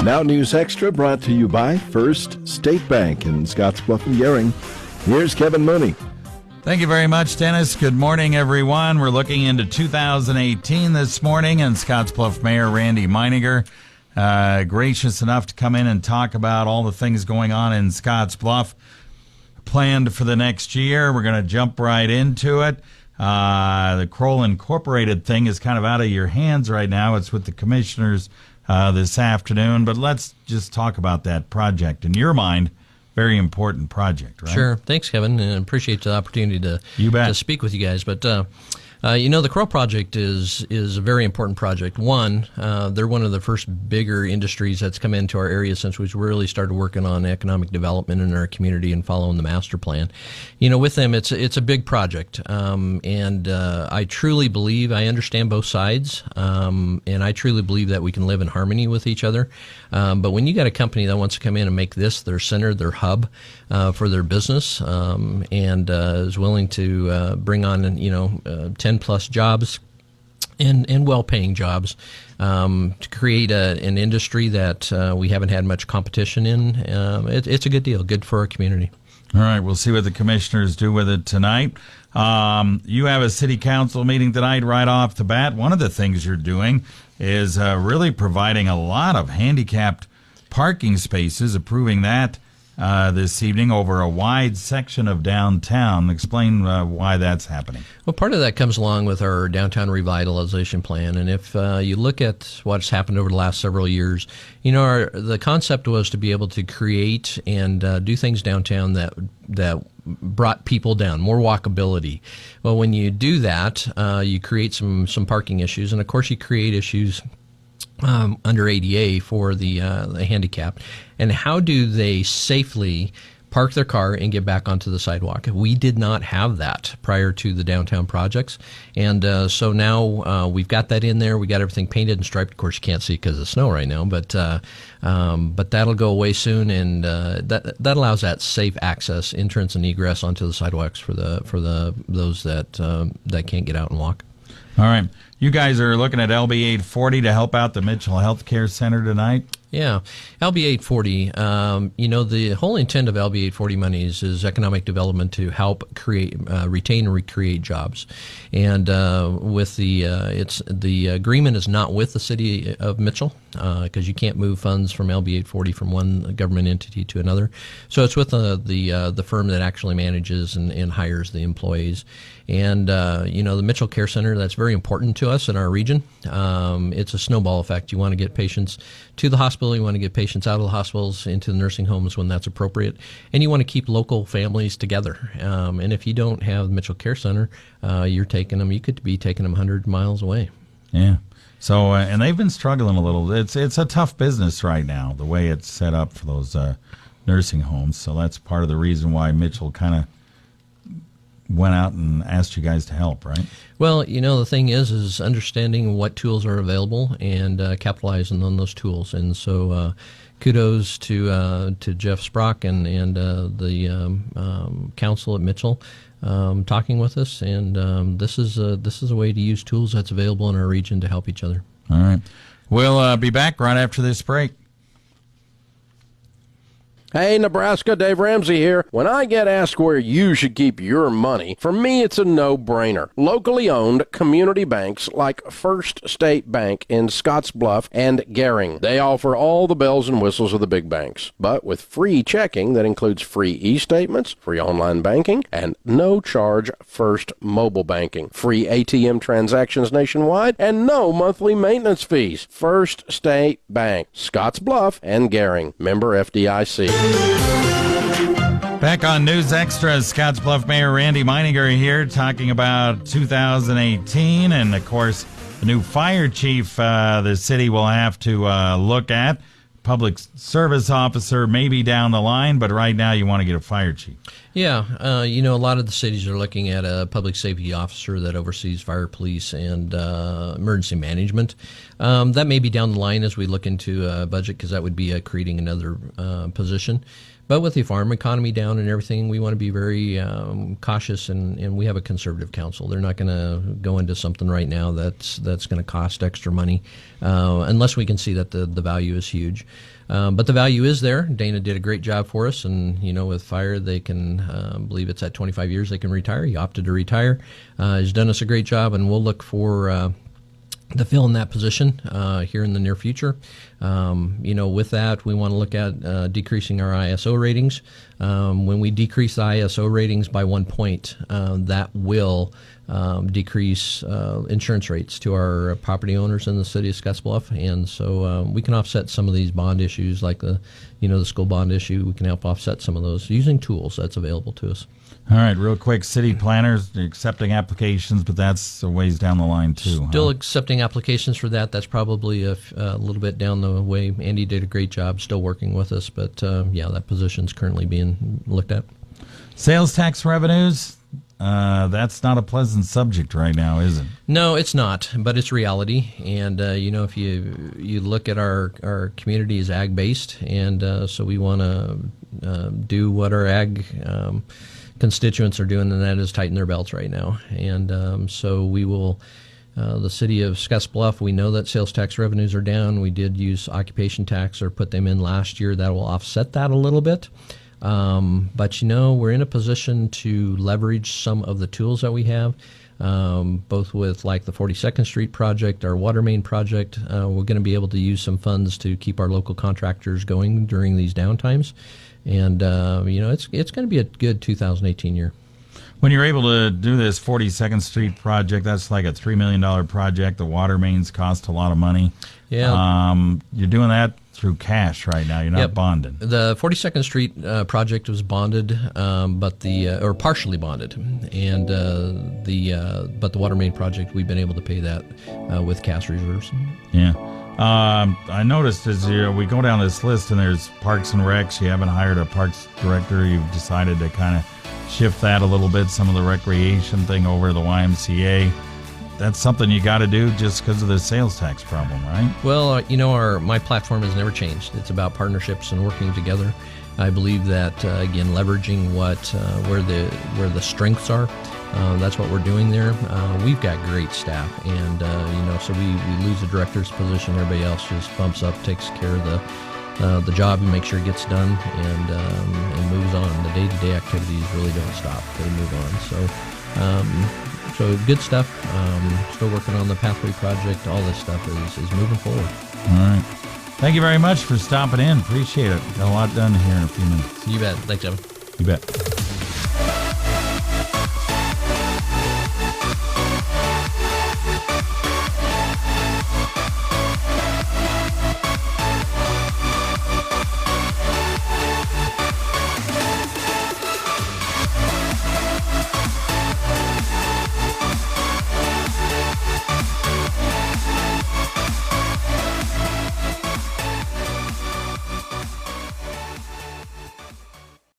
Now News Extra brought to you by First State Bank in Scottsbluff and Gering. Here's Kevin Mooney. Thank you very much, Dennis. Good morning, everyone. We're looking into 2018 this morning, and Scottsbluff Mayor Randy Meininger gracious enough to come in and talk about all the things going on in Scottsbluff planned for the next year. We're going to jump right into it. The Kroll Incorporated thing is kind of out of your hands right now. It's with the commissioners this afternoon, but let's just talk about that project. In your mind, very important project, right? Sure. Thanks, Kevin, and appreciate the opportunity to speak with you guys. But the Kroll project is a very important project. One, they're one of the first bigger industries that's come into our area since we've really started working on economic development in our community and following the master plan. With them, it's a big project, and I truly believe, I understand both sides, and I truly believe that we can live in harmony with each other. But when you got a company that wants to come in and make this their center, their hub for their business, and is willing to bring on 10 plus jobs and well-paying jobs to create an industry that we haven't had much competition in, it's a good deal, good for our community. All right, we'll see what the commissioners do with it tonight. You have a city council meeting tonight right off the bat. One of the things you're doing is really providing a lot of handicapped parking spaces, approving that this evening over a wide section of downtown. Explain why that's happening. Well, part of that comes along with our downtown revitalization plan. And if you look at what's happened over the last several years, the concept was to be able to create and do things downtown that brought people down, more walkability. Well, when you do that, you create some parking issues. And, of course, you create issues under ADA for the handicapped. And how do they safely park their car and get back onto the sidewalk? We did not have that prior to the downtown projects. And so now we've got that in there. We got everything painted and striped. Of course, you can't see it because of snow right now, but that'll go away soon. And that allows that safe access, entrance and egress onto the sidewalks for those that can't get out and walk. All right. You guys are looking at LB 840 to help out the Mitchell Healthcare Center tonight? Yeah. LB 840, the whole intent of LB 840 monies is economic development to help retain and recreate jobs. And with the agreement is not with the city of Mitchell, because you can't move funds from LB 840 from one government entity to another. So it's with the firm that actually manages and hires the employees. And, the Mitchell Care Center, that's very important to us in our region. It's a snowball effect. You want to get patients to the hospital. You want to get patients out of the hospitals into the nursing homes when that's appropriate. And you want to keep local families together. And if you don't have the Mitchell Care Center, you could be taking them 100 miles away. Yeah. So, and they've been struggling a little. It's a tough business right now, the way it's set up for those nursing homes. So that's part of the reason why Mitchell kind of went out and asked you guys to help, right? Well, the thing is understanding what tools are available and capitalizing on those tools. And so kudos to Jeff Sprock and the council at Mitchell talking with us. And this is a way to use tools that's available in our region to help each other. All right. We'll be back right after this break. Hey, Nebraska, Dave Ramsey here. When I get asked where you should keep your money, for me it's a no-brainer. Locally owned community banks like First State Bank in Scottsbluff and Gering. They offer all the bells and whistles of the big banks, but with free checking that includes free e-statements, free online banking, and no-charge First mobile banking, free ATM transactions nationwide, and no monthly maintenance fees. First State Bank, Scottsbluff and Gering. Member FDIC. Back on News Extra, Scottsbluff Mayor Randy Meininger here talking about 2018 and, of course, the new fire chief the city will have to look at. Public service officer maybe down the line, but right now you want to get a fire chief. Yeah, a lot of the cities are looking at a public safety officer that oversees fire, police, and emergency management. That may be down the line as we look into a budget, because that would be creating another position. But with the farm economy down and everything, we want to be very cautious, and we have a conservative council. They're not going to go into something right now that's going to cost extra money unless we can see that the value is huge. But the value is there. Dana did a great job for us, and with fire, they can believe it's at 25 years they can retire. He opted to retire. He's done us a great job, and we'll look for to fill in that position here in the near future. With that, we want to look at decreasing our ISO ratings. When we decrease the ISO ratings by 1 point, that will decrease insurance rates to our property owners in the city of Scottsbluff, and so we can offset some of these bond issues, like the school bond issue. We can help offset some of those using tools that's available to us. All right, real quick, city planners accepting applications, but that's a ways down the line too. Still accepting applications for that. That's probably a little bit down the way. Andy did a great job, still working with us, but that position's currently being looked at. Sales tax revenues. That's not a pleasant subject right now, is it? No, it's not, but it's reality. And, if you look at our community is ag-based, and so we want to do what our ag constituents are doing, and that is tighten their belts right now. And so we will, the city of Scottsbluff, we know that sales tax revenues are down. We did use occupation tax or put them in last year. That will offset that a little bit. But we're in a position to leverage some of the tools that we have, both with like the 42nd Street project, our water main project. We're going to be able to use some funds to keep our local contractors going during these downtimes. And, it's going to be a good 2018 year. When you're able to do this 42nd Street project, that's like a $3 million project. The water mains cost a lot of money. Yeah. You're doing that through cash right now. You're not bonded. The 42nd Street project was bonded, or partially bonded, and but the water main project, we've been able to pay that with cash reserves. Yeah. I noticed as we go down this list, and there's Parks and Recs. You haven't hired a Parks director. You've decided to kind of shift that a little bit, some of the recreation thing over to the YMCA. That's something you got to do just because of the sales tax problem, right? Well, my platform has never changed. It's about partnerships and working together. I believe that again, leveraging where the strengths are. That's what we're doing there. We've got great staff, and so we lose the director's position. Everybody else just bumps up, takes care of the job, and makes sure it gets done, and moves on. The day-to-day activities really don't stop; they move on. So good stuff. Still working on the pathway project. All this stuff is moving forward. All right. Thank you very much for stopping in. Appreciate it. Got a lot done here in a few minutes. You bet. Thanks, Evan. You bet.